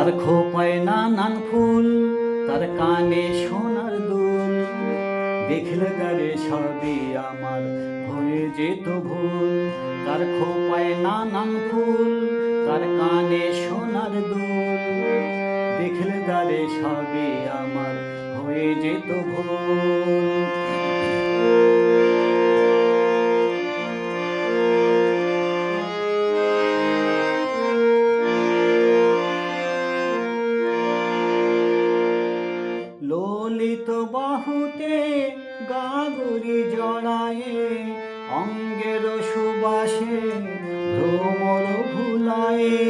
তার খোপায় নানান ফুল, তার কানে সোনার দুল, দেখলে তারে সবই আমার হয়ে যেত ভুল। তার খোপায় নানান ফুল, তার কানে সোনার দুল, দেখলে তারে সবই আমার হয়ে যেত ভুল। ললিত বাহুতে গাগরি জড়ায়ে, অঙ্গের সুবাসে ভ্রমর ভুলায়ে।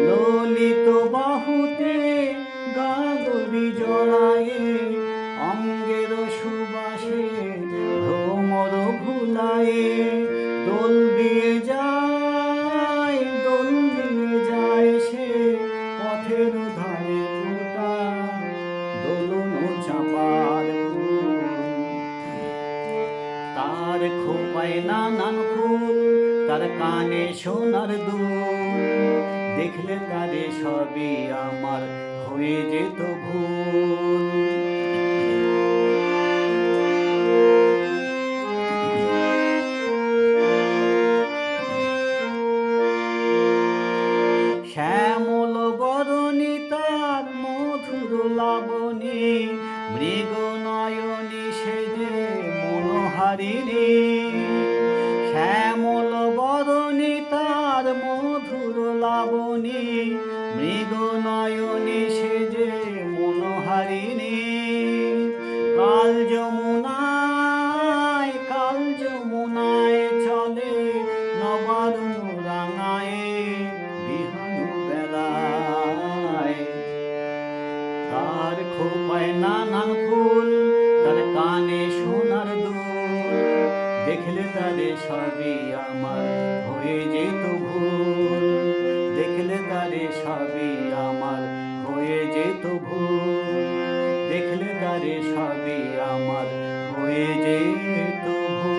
ললিত বাহুতে গাগরি জড়ায়ে, অঙ্গের সুবাসে ভ্রমর ভুলায়ে। দোল দিয়ে যায়, দোল দিয়ে যায় সে পথের ধারে ফোটা দোলন চাঁপার ফুল। তার খোপায় নানান ফুল, তার কানে সোনার দুল, দেখলে তারে সবই আমার হয়ে যেত ভুল। শ্যামল বরণী তার মধুর লাবণী, মৃগ নয়নী সেজে মনোহারিণী। শ্যামল বরণী তার মধুর লাবণী, মৃগ নয়নী সেজে মনোহারিণী। কাল যমুনায়, কাল যমুনায় চলে নবারুণ রাঙায় বিহানু বেলায়। তার খোপায় নানান ফুল, তার কানে সোনার দুল, দেখলে তারে সবই আমার হয়ে যেত ভুল। দেখলে তারে সবই আমার হয়ে যেত ভুল। দেখলে তারে সবই আমার হয়ে যেত ভুল।